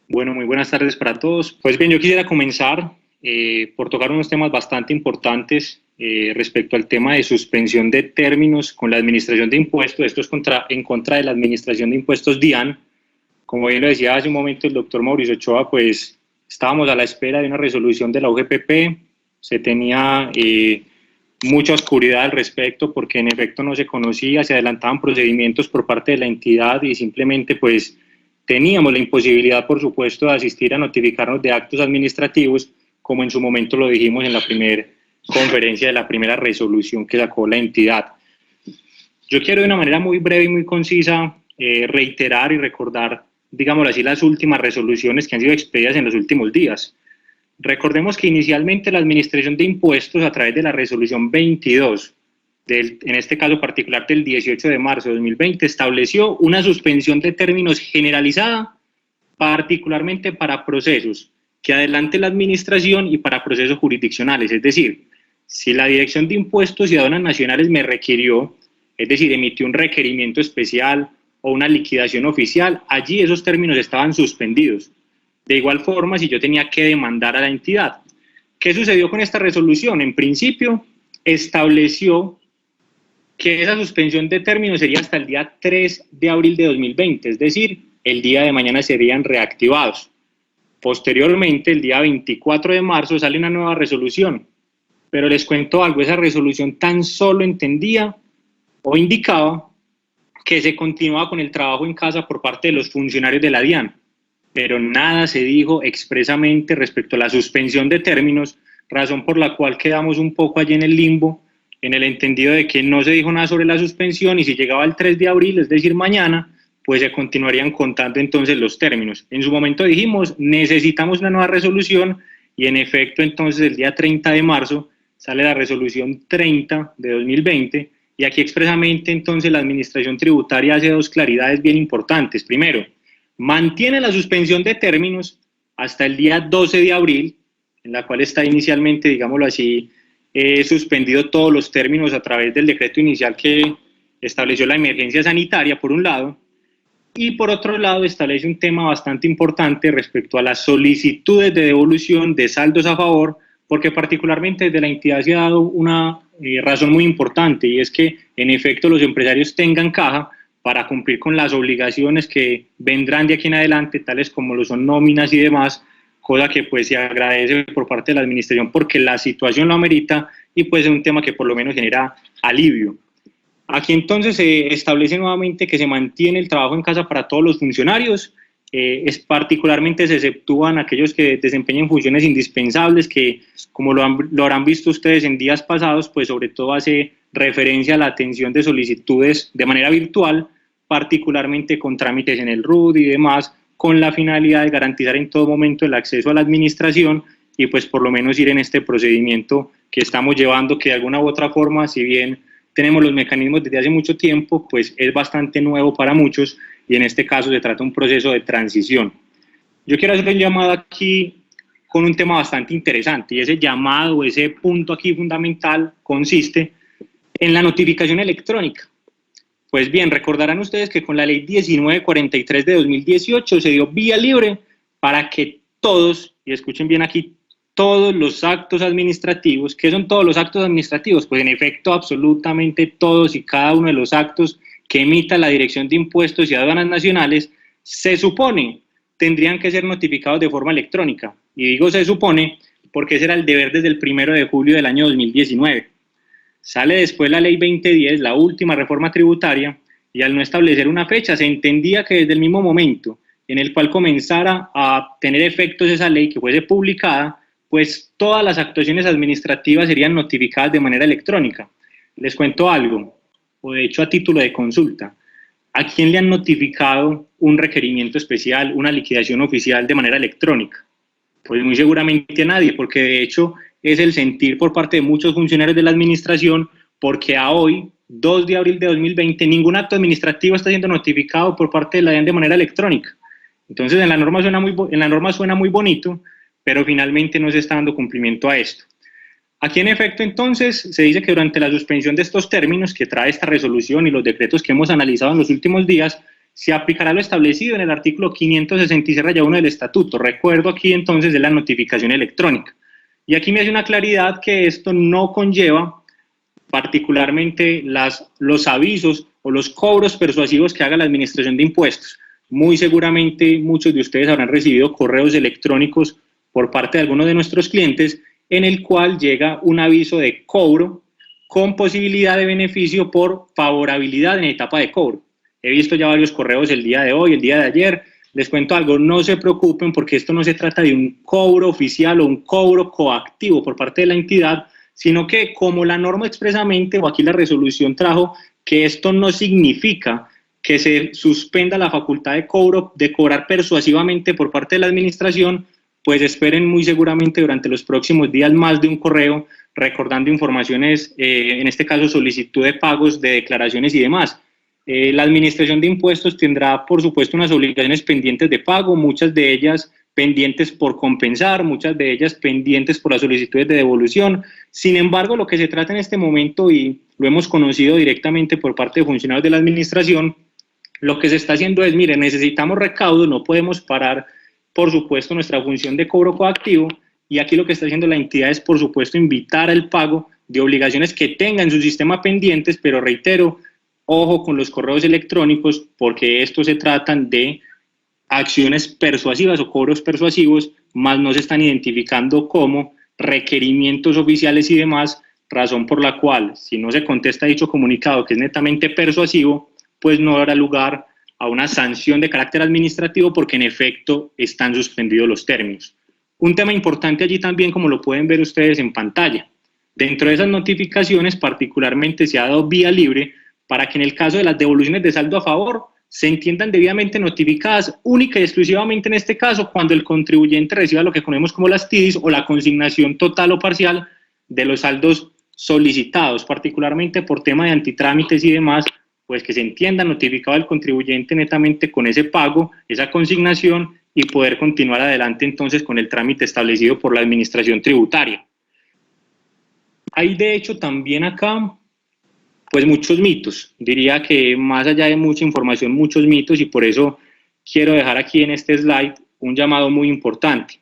Bueno, muy buenas tardes para todos. Pues bien, yo quisiera comenzar por tocar unos temas bastante importantes respecto al tema de suspensión de términos con la Administración de Impuestos. Esto es en contra de la Administración de Impuestos DIAN. Como bien lo decía hace un momento el doctor Mauricio Ochoa, pues estábamos a la espera de una resolución de la UGPP. Se tenía mucha oscuridad al respecto porque en efecto no se conocía, se adelantaban procedimientos por parte de la entidad y simplemente pues teníamos la imposibilidad, por supuesto, de asistir a notificarnos de actos administrativos, como en su momento lo dijimos en la primera conferencia de la primera resolución que sacó la entidad. Yo quiero de una manera muy breve y muy concisa reiterar y recordar, digámoslo así, las últimas resoluciones que han sido expedidas en los últimos días. Recordemos que inicialmente la Administración de Impuestos, a través de la resolución 22, en este caso particular del 18 de marzo de 2020, estableció una suspensión de términos generalizada, particularmente para procesos que adelante la Administración y para procesos jurisdiccionales. Es decir, si la Dirección de Impuestos y Aduanas Nacionales me requirió, es decir, emitió un requerimiento especial o una liquidación oficial, allí esos términos estaban suspendidos. De igual forma, si yo tenía que demandar a la entidad. ¿Qué sucedió con esta resolución? En principio, estableció que esa suspensión de términos sería hasta el día 3 de abril de 2020, es decir, el día de mañana serían reactivados. Posteriormente, el día 24 de marzo, sale una nueva resolución, pero les cuento algo, esa resolución tan solo entendía o indicaba que se continuaba con el trabajo en casa por parte de los funcionarios de la DIAN, pero nada se dijo expresamente respecto a la suspensión de términos, razón por la cual quedamos un poco allí en el limbo, en el entendido de que no se dijo nada sobre la suspensión y si llegaba el 3 de abril, es decir, mañana, pues se continuarían contando entonces los términos. En su momento dijimos, necesitamos una nueva resolución y en efecto entonces el día 30 de marzo sale la resolución 30 de 2020 y aquí expresamente entonces la Administración Tributaria hace dos claridades bien importantes. Primero, mantiene la suspensión de términos hasta el día 12 de abril, en la cual está inicialmente, digámoslo así, suspendido todos los términos a través del decreto inicial que estableció la emergencia sanitaria, por un lado, y por otro lado establece un tema bastante importante respecto a las solicitudes de devolución de saldos a favor, porque particularmente desde la entidad se ha dado una razón muy importante, y es que en efecto los empresarios tengan caja para cumplir con las obligaciones que vendrán de aquí en adelante, tales como lo son nóminas y demás, cosa que pues se agradece por parte de la administración porque la situación lo amerita y pues es un tema que por lo menos genera alivio. Aquí entonces se establece nuevamente que se mantiene el trabajo en casa para todos los funcionarios, particularmente se exceptúan aquellos que desempeñen funciones indispensables, que como lo habrán visto ustedes en días pasados, pues sobre todo hace referencia a la atención de solicitudes de manera virtual, particularmente con trámites en el RUD y demás, con la finalidad de garantizar en todo momento el acceso a la administración y pues por lo menos ir en este procedimiento que estamos llevando, que de alguna u otra forma, si bien tenemos los mecanismos desde hace mucho tiempo, pues es bastante nuevo para muchos y en este caso se trata de un proceso de transición. Yo quiero hacer un llamado aquí con un tema bastante interesante y ese llamado, ese punto aquí fundamental consiste en la notificación electrónica. Pues bien, recordarán ustedes que con la ley 1943 de 2018 se dio vía libre para que todos, y escuchen bien aquí, todos los actos administrativos. ¿Qué son todos los actos administrativos? Pues en efecto, absolutamente todos y cada uno de los actos que emita la Dirección de Impuestos y Aduanas Nacionales, se supone, tendrían que ser notificados de forma electrónica. Y digo se supone porque ese era el deber desde el 1 de julio del año 2019. Sale después la ley 2010, la última reforma tributaria, y al no establecer una fecha, se entendía que desde el mismo momento en el cual comenzara a tener efectos esa ley, que fuese publicada, pues todas las actuaciones administrativas serían notificadas de manera electrónica. Les cuento algo, o de hecho a título de consulta. ¿A quién le han notificado un requerimiento especial, una liquidación oficial de manera electrónica? Pues muy seguramente a nadie, porque de hecho es el sentir por parte de muchos funcionarios de la administración, porque a hoy, 2 de abril de 2020, ningún acto administrativo está siendo notificado por parte de la DIAN de manera electrónica. Entonces en la norma suena muy bonito, pero finalmente no se está dando cumplimiento a esto. Aquí en efecto entonces se dice que durante la suspensión de estos términos que trae esta resolución y los decretos que hemos analizado en los últimos días, se aplicará lo establecido en el artículo 566-1 del Estatuto. Recuerdo aquí entonces de la notificación electrónica. Y aquí me hace una claridad que esto no conlleva particularmente los avisos o los cobros persuasivos que haga la Administración de Impuestos. Muy seguramente muchos de ustedes habrán recibido correos electrónicos por parte de algunos de nuestros clientes en el cual llega un aviso de cobro con posibilidad de beneficio por favorabilidad en etapa de cobro. He visto ya varios correos el día de hoy, el día de ayer. Les cuento algo, no se preocupen porque esto no se trata de un cobro oficial o un cobro coactivo por parte de la entidad, sino que como la norma expresamente, o aquí la resolución trajo, que esto no significa que se suspenda la facultad de cobrar persuasivamente por parte de la administración, pues esperen muy seguramente durante los próximos días más de un correo recordando informaciones, en este caso solicitud de pagos, de declaraciones y demás. La Administración de Impuestos tendrá, por supuesto, unas obligaciones pendientes de pago, muchas de ellas pendientes por compensar, muchas de ellas pendientes por las solicitudes de devolución. Sin embargo, lo que se trata en este momento, y lo hemos conocido directamente por parte de funcionarios de la Administración, lo que se está haciendo es, mire, necesitamos recaudo, no podemos parar, por supuesto, nuestra función de cobro coactivo, y aquí lo que está haciendo la entidad es, por supuesto, invitar al pago de obligaciones que tenga en su sistema pendientes, pero reitero, ojo con los correos electrónicos, porque estos se tratan de acciones persuasivas o cobros persuasivos, más no se están identificando como requerimientos oficiales y demás, razón por la cual, si no se contesta dicho comunicado que es netamente persuasivo, pues no dará lugar a una sanción de carácter administrativo porque en efecto están suspendidos los términos. Un tema importante allí también, como lo pueden ver ustedes en pantalla, dentro de esas notificaciones particularmente se ha dado vía libre para que en el caso de las devoluciones de saldo a favor se entiendan debidamente notificadas única y exclusivamente en este caso cuando el contribuyente reciba lo que conocemos como las TIDIs o la consignación total o parcial de los saldos solicitados, particularmente por tema de antitrámites y demás, pues que se entienda notificado el contribuyente netamente con ese pago, esa consignación y poder continuar adelante entonces con el trámite establecido por la Administración Tributaria. Hay de hecho también acá pues muchos mitos, diría que más allá de mucha información, muchos mitos, y por eso quiero dejar aquí en este slide un llamado muy importante,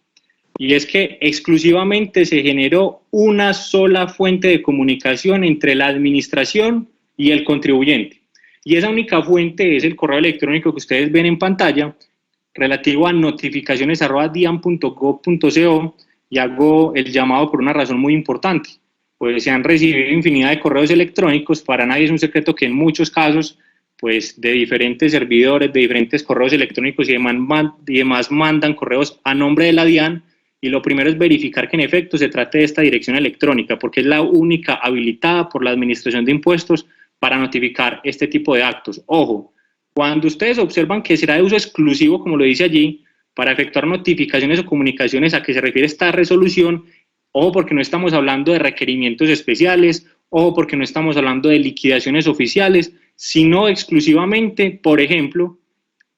y es que exclusivamente se generó una sola fuente de comunicación entre la administración y el contribuyente, y esa única fuente es el correo electrónico que ustedes ven en pantalla, relativo a notificaciones@dian.gov.co, y hago el llamado por una razón muy importante. Pues se han recibido infinidad de correos electrónicos, para nadie es un secreto que en muchos casos, pues de diferentes servidores, de diferentes correos electrónicos y demás mandan correos a nombre de la DIAN, y lo primero es verificar que en efecto se trate de esta dirección electrónica, porque es la única habilitada por la Administración de Impuestos para notificar este tipo de actos. Ojo, cuando ustedes observan que será de uso exclusivo, como lo dice allí, para efectuar notificaciones o comunicaciones a que se refiere esta resolución, ojo porque no estamos hablando de requerimientos especiales, ojo porque no estamos hablando de liquidaciones oficiales, sino exclusivamente, por ejemplo,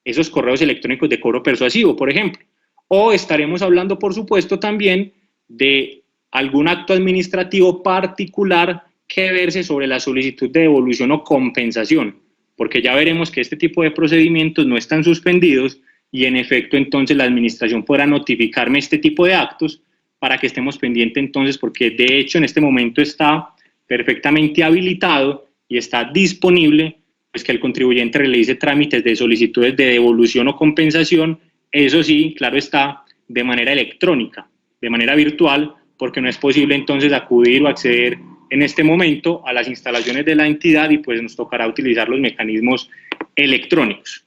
esos correos electrónicos de cobro persuasivo, por ejemplo. O estaremos hablando, por supuesto, también de algún acto administrativo particular que verse sobre la solicitud de devolución o compensación, porque ya veremos que este tipo de procedimientos no están suspendidos y en efecto entonces la administración podrá notificarme este tipo de actos para que estemos pendientes entonces, porque de hecho en este momento está perfectamente habilitado y está disponible, pues que el contribuyente realice trámites de solicitudes de devolución o compensación, eso sí, claro está, de manera electrónica, de manera virtual, porque no es posible entonces acudir o acceder en este momento a las instalaciones de la entidad y pues nos tocará utilizar los mecanismos electrónicos.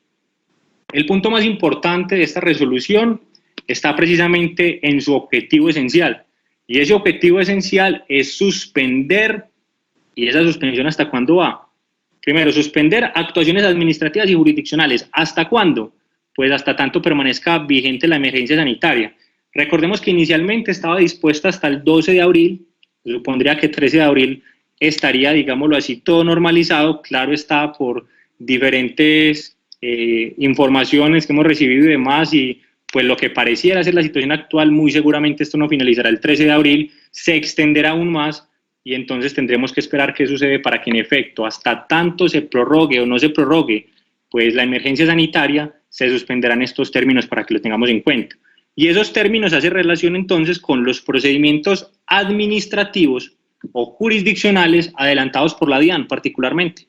El punto más importante de esta resolución está precisamente en su objetivo esencial, y ese objetivo esencial es suspender, y esa suspensión ¿hasta cuándo va? Primero, suspender actuaciones administrativas y jurisdiccionales. ¿Hasta cuándo? Pues hasta tanto permanezca vigente la emergencia sanitaria. Recordemos que inicialmente estaba dispuesta hasta el 12 de abril, supondría que 13 de abril estaría, digámoslo así, todo normalizado, claro está, por diferentes informaciones que hemos recibido y demás, y pues lo que pareciera ser la situación actual, muy seguramente esto no finalizará el 13 de abril, se extenderá aún más, y entonces tendremos que esperar qué sucede para que en efecto, hasta tanto se prorrogue o no se prorrogue pues la emergencia sanitaria, se suspenderán estos términos para que lo tengamos en cuenta. Y esos términos hacen relación entonces con los procedimientos administrativos o jurisdiccionales adelantados por la DIAN particularmente.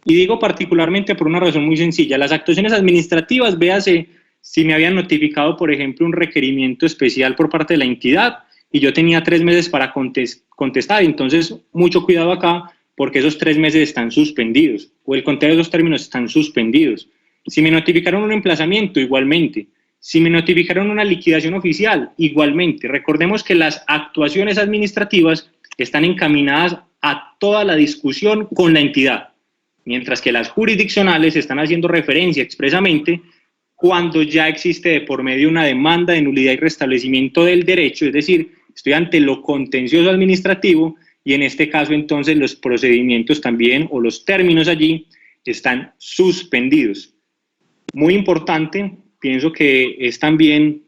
Y digo particularmente por una razón muy sencilla. Las actuaciones administrativas, véase, si me habían notificado, por ejemplo, un requerimiento especial por parte de la entidad y yo tenía 3 meses para contestar, entonces mucho cuidado acá porque esos 3 meses están suspendidos o el conteo de esos términos están suspendidos. Si me notificaron un emplazamiento, igualmente. Si me notificaron una liquidación oficial, igualmente. Recordemos que las actuaciones administrativas están encaminadas a toda la discusión con la entidad, mientras que las jurisdiccionales están haciendo referencia expresamente cuando ya existe de por medio una demanda de nulidad y restablecimiento del derecho, es decir, estoy ante lo contencioso administrativo y en este caso entonces los procedimientos también o los términos allí están suspendidos. Muy importante, pienso que es también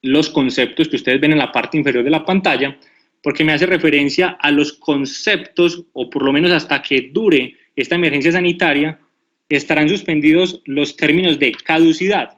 los conceptos que ustedes ven en la parte inferior de la pantalla, porque me hace referencia a los conceptos, o por lo menos hasta que dure esta emergencia sanitaria, estarán suspendidos los términos de caducidad,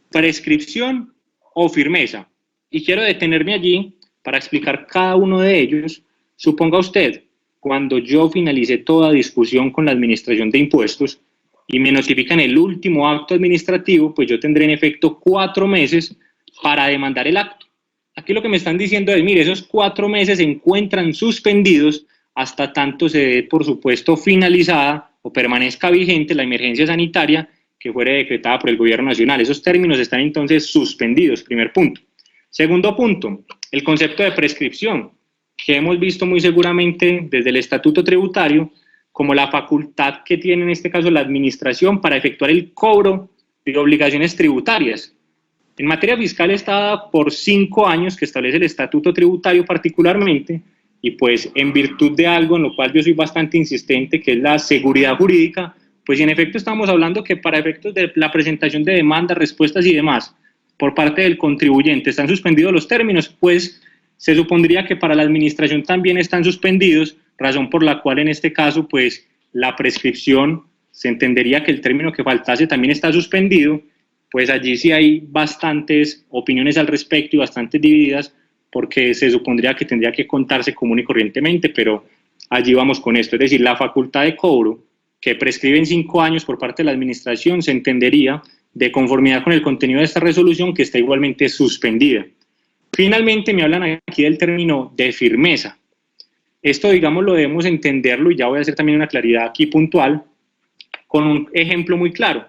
prescripción o firmeza. Y quiero detenerme allí para explicar cada uno de ellos. Suponga usted, cuando yo finalice toda discusión con la Administración de Impuestos y me notifican el último acto administrativo, pues yo tendré en efecto 4 meses para demandar el acto. Aquí lo que me están diciendo es, mire, esos 4 meses se encuentran suspendidos hasta tanto se dé, por supuesto, finalizada o permanezca vigente la emergencia sanitaria que fuere decretada por el Gobierno Nacional. Esos términos están entonces suspendidos, primer punto. Segundo punto, el concepto de prescripción, que hemos visto muy seguramente desde el Estatuto Tributario como la facultad que tiene en este caso la Administración para efectuar el cobro de obligaciones tributarias. En materia fiscal está dada por 5 años que establece el Estatuto Tributario particularmente, y pues en virtud de algo en lo cual yo soy bastante insistente, que es la seguridad jurídica, pues en efecto estamos hablando que para efectos de la presentación de demandas, respuestas y demás por parte del contribuyente están suspendidos los términos, pues se supondría que para la administración también están suspendidos, razón por la cual en este caso pues la prescripción, se entendería que el término que faltase también está suspendido, pues allí sí hay bastantes opiniones al respecto y bastantes divididas, porque se supondría que tendría que contarse común y corrientemente, pero allí vamos con esto, es decir, la facultad de cobro que prescribe en 5 años por parte de la administración se entendería de conformidad con el contenido de esta resolución que está igualmente suspendida. Finalmente me hablan aquí del término de firmeza. Esto, digamos, lo debemos entenderlo y ya voy a hacer también una claridad aquí puntual con un ejemplo muy claro.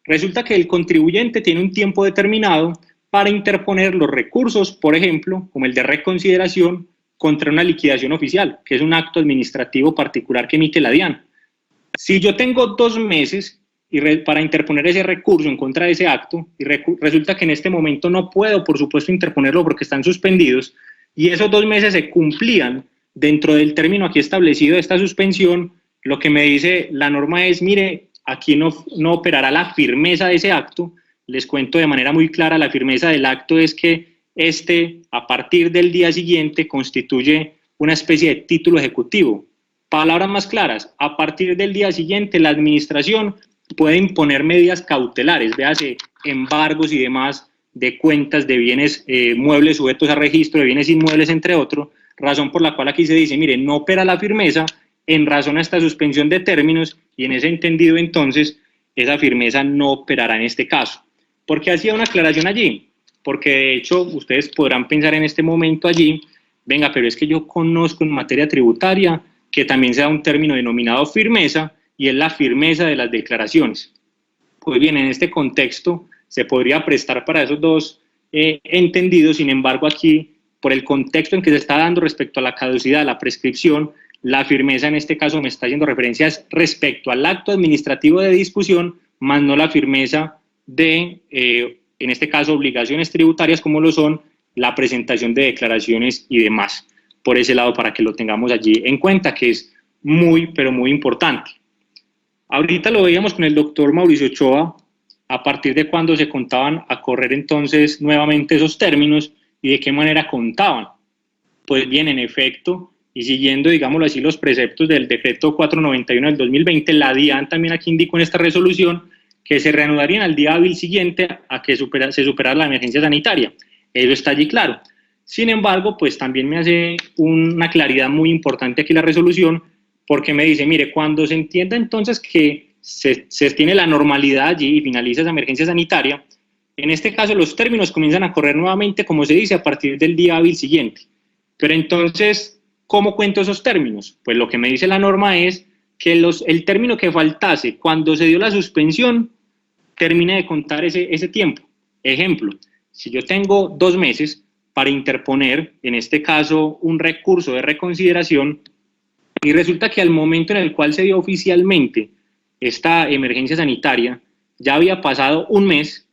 Resulta que el contribuyente tiene un tiempo determinado para interponer los recursos, por ejemplo, como el de reconsideración contra una liquidación oficial, que es un acto administrativo particular que emite la DIAN. Si yo tengo 2 meses para interponer ese recurso en contra de ese acto, y resulta que en este momento no puedo, por supuesto, interponerlo porque están suspendidos, y esos 2 meses se cumplían dentro del término aquí establecido de esta suspensión, lo que me dice la norma es, mire, aquí no operará la firmeza de ese acto. Les cuento de manera muy clara, la firmeza del acto es que a partir del día siguiente, constituye una especie de título ejecutivo. Palabras más claras, a partir del día siguiente, la administración puede imponer medidas cautelares, véase, embargos y demás de cuentas de bienes muebles sujetos a registro, de bienes inmuebles, entre otros, razón por la cual aquí se dice, mire, no opera la firmeza en razón a esta suspensión de términos, y en ese entendido, entonces, esa firmeza no operará en este caso. ¿Por qué hacía una aclaración allí? Porque de hecho ustedes podrán pensar en este momento allí, venga, pero es que yo conozco en materia tributaria que también se da un término denominado firmeza y es la firmeza de las declaraciones. Pues bien, en este contexto se podría prestar para esos dos entendidos, sin embargo aquí, por el contexto en que se está dando respecto a la caducidad, la prescripción, la firmeza en este caso me está haciendo referencias respecto al acto administrativo de discusión, más no la firmeza de, en este caso, obligaciones tributarias como lo son la presentación de declaraciones y demás. Por ese lado, para que lo tengamos allí en cuenta, que es muy, pero muy importante. Ahorita lo veíamos con el doctor Mauricio Ochoa, a partir de cuándo se contaban a correr entonces nuevamente esos términos y de qué manera contaban. Pues bien, en efecto, y siguiendo, digámoslo así, los preceptos del decreto 491 del 2020, la DIAN también aquí indicó en esta resolución que se reanudarían al día hábil siguiente a que se superara la emergencia sanitaria. Eso está allí claro. Sin embargo, pues también me hace una claridad muy importante aquí la resolución, porque me dice, mire, cuando se entienda entonces que se tiene la normalidad allí y finaliza esa emergencia sanitaria, en este caso los términos comienzan a correr nuevamente, como se dice, a partir del día hábil siguiente. Pero entonces, ¿cómo cuento esos términos? Pues lo que me dice la norma es que el término que faltase cuando se dio la suspensión termine de contar ese tiempo. Ejemplo, si yo tengo 2 meses para interponer, en este caso, un recurso de reconsideración, y resulta que al momento en el cual se dio oficialmente esta emergencia sanitaria, ya había pasado 1 mes,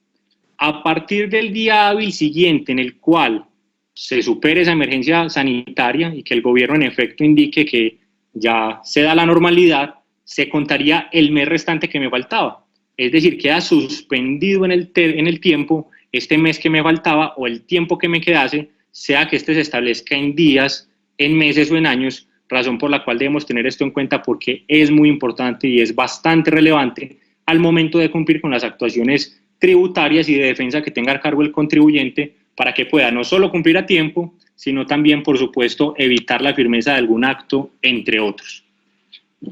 a partir del día hábil siguiente en el cual se supere esa emergencia sanitaria y que el gobierno en efecto indique que ya se da la normalidad, se contaría el mes restante que me faltaba. Es decir, queda suspendido en el tiempo este mes que me faltaba o el tiempo que me quedase, sea que este se establezca en días, en meses o en años, razón por la cual debemos tener esto en cuenta porque es muy importante y es bastante relevante al momento de cumplir con las actuaciones tributarias y de defensa que tenga a cargo el contribuyente para que pueda no solo cumplir a tiempo, sino también, por supuesto, evitar la firmeza de algún acto, entre otros.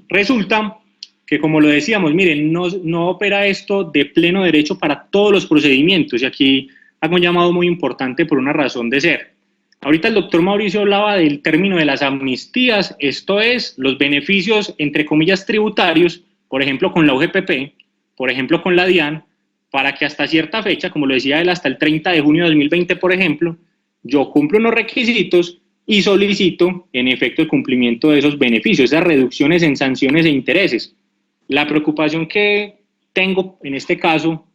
Resulta que, como lo decíamos, miren, no opera esto de pleno derecho para todos los procedimientos, y aquí hago un llamado muy importante por una razón de ser. Ahorita el doctor Mauricio hablaba del término de las amnistías, esto es, los beneficios, entre comillas, tributarios, por ejemplo, con la UGPP, por ejemplo, con la DIAN, para que hasta cierta fecha, como lo decía él, hasta el 30 de junio de 2020, por ejemplo, yo cumplo unos requisitos y solicito, en efecto, el cumplimiento de esos beneficios, esas reducciones en sanciones e intereses. La preocupación que tengo en este caso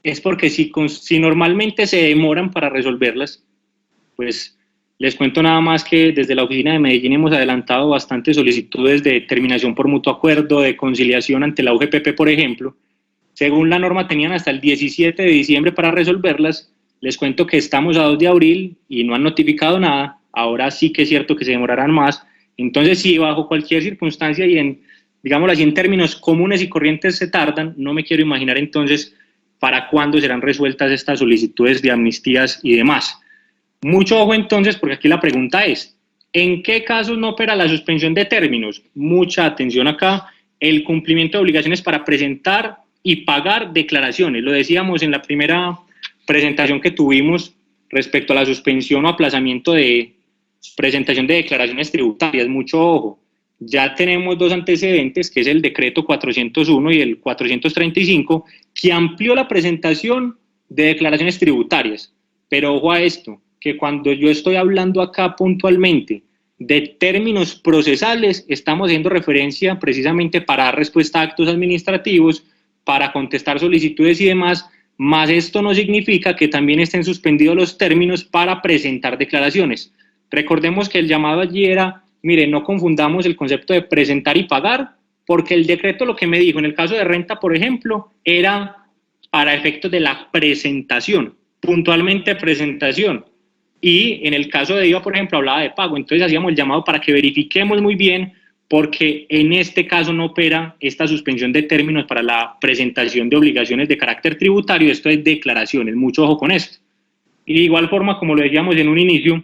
es porque si normalmente se demoran para resolverlas, pues les cuento nada más que desde la oficina de Medellín hemos adelantado bastantes solicitudes de terminación por mutuo acuerdo, de conciliación ante la UGPP, por ejemplo. Según la norma tenían hasta el 17 de diciembre para resolverlas. Les cuento que estamos a 2 de abril y no han notificado nada. Ahora sí que es cierto que se demorarán más. Entonces, si bajo cualquier circunstancia y digámoslo así, en términos comunes y corrientes se tardan, no me quiero imaginar entonces para cuándo serán resueltas estas solicitudes de amnistías y demás. Mucho ojo entonces, porque aquí la pregunta es, ¿en qué casos no opera la suspensión de términos? Mucha atención acá, el cumplimiento de obligaciones para presentar y pagar declaraciones. Lo decíamos en la primera presentación que tuvimos respecto a la suspensión o aplazamiento de presentación de declaraciones tributarias. Mucho ojo, ya tenemos 2 antecedentes, que es el decreto 401 y el 435, que amplió la presentación de declaraciones tributarias. Pero ojo a esto, que cuando yo estoy hablando acá puntualmente de términos procesales, estamos haciendo referencia precisamente para dar respuesta a actos administrativos, para contestar solicitudes y demás, más esto no significa que también estén suspendidos los términos para presentar declaraciones. Recordemos que el llamado allí era, mire, no confundamos el concepto de presentar y pagar, porque el decreto lo que me dijo, en el caso de renta, por ejemplo, era para efectos de la presentación, puntualmente presentación. Y en el caso de IVA, por ejemplo, hablaba de pago. Entonces hacíamos el llamado para que verifiquemos muy bien, porque en este caso no opera esta suspensión de términos para la presentación de obligaciones de carácter tributario, esto es declaraciones, mucho ojo con esto. Y de igual forma, como lo decíamos en un inicio,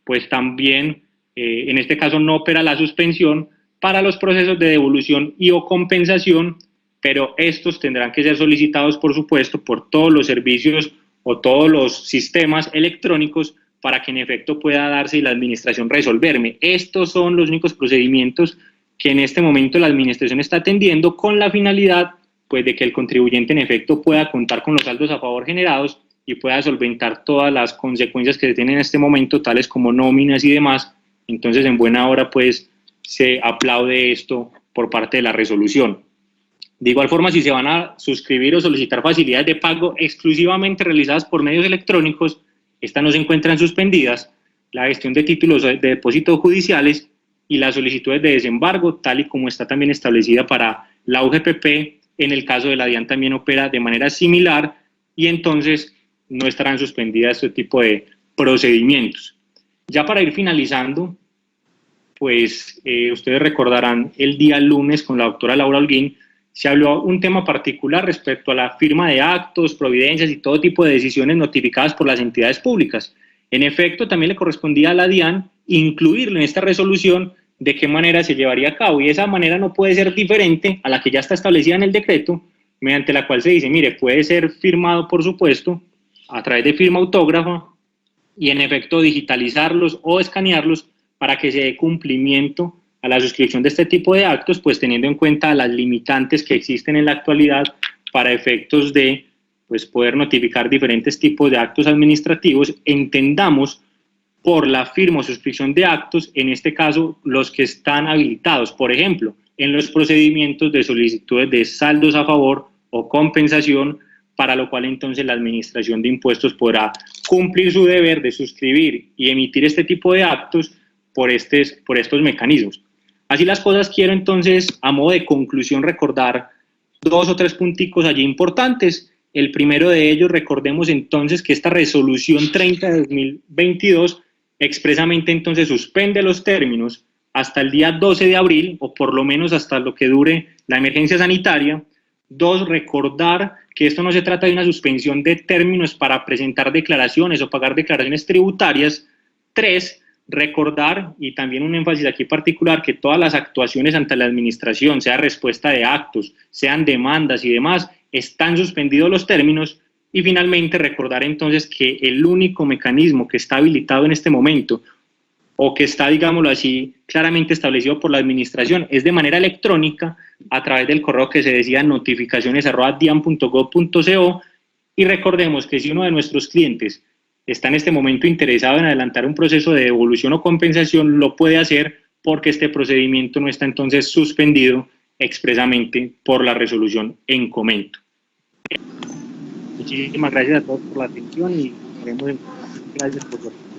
pues también en este caso no opera la suspensión para los procesos de devolución y o compensación, pero estos tendrán que ser solicitados, por supuesto, por todos los servicios o todos los sistemas electrónicos para que en efecto pueda darse y la administración resolverme. Estos son los únicos procedimientos que en este momento la administración está atendiendo con la finalidad pues, de que el contribuyente en efecto pueda contar con los saldos a favor generados y pueda solventar todas las consecuencias que se tienen en este momento, tales como nóminas y demás. Entonces, en buena hora, pues, se aplaude esto por parte de la resolución. De igual forma, si se van a suscribir o solicitar facilidades de pago exclusivamente realizadas por medios electrónicos, estas no se encuentran suspendidas, la gestión de títulos de depósitos judiciales y las solicitudes de desembargo, tal y como está también establecida para la UGPP, en el caso de la DIAN también opera de manera similar y entonces no estarán suspendidas este tipo de procedimientos. Ya para ir finalizando, pues ustedes recordarán el día lunes con la doctora Laura Holguín, se habló un tema particular respecto a la firma de actos, providencias y todo tipo de decisiones notificadas por las entidades públicas. En efecto, también le correspondía a la DIAN incluirlo en esta resolución de qué manera se llevaría a cabo, y esa manera no puede ser diferente a la que ya está establecida en el decreto, mediante la cual se dice, mire, puede ser firmado, por supuesto, a través de firma autógrafa, y en efecto digitalizarlos o escanearlos para que se dé cumplimiento a la suscripción de este tipo de actos, pues teniendo en cuenta las limitantes que existen en la actualidad para efectos de pues, poder notificar diferentes tipos de actos administrativos, entendamos por la firma o suscripción de actos, en este caso los que están habilitados, por ejemplo, en los procedimientos de solicitudes de saldos a favor o compensación, para lo cual entonces la Administración de Impuestos podrá cumplir su deber de suscribir y emitir este tipo de actos por estos mecanismos. Así las cosas, quiero entonces, a modo de conclusión, recordar 2 o 3 punticos allí importantes. El primero de ellos, recordemos entonces que esta resolución 30 de 2022 expresamente entonces suspende los términos hasta el día 12 de abril, o por lo menos hasta lo que dure la emergencia sanitaria. 2, recordar que esto no se trata de una suspensión de términos para presentar declaraciones o pagar declaraciones tributarias. 3, recordar, y también un énfasis aquí particular, que todas las actuaciones ante la administración, sea respuesta de actos, sean demandas y demás, están suspendidos los términos. Y finalmente recordar entonces que el único mecanismo que está habilitado en este momento, o que está, digámoslo así, claramente establecido por la administración, es de manera electrónica a través del correo que se decía notificaciones@dian.gov.co. Y recordemos que si uno de nuestros clientes está en este momento interesado en adelantar un proceso de devolución o compensación, lo puede hacer, porque este procedimiento no está entonces suspendido expresamente por la resolución en comento. Muchísimas gracias a todos por la atención y gracias por su atención.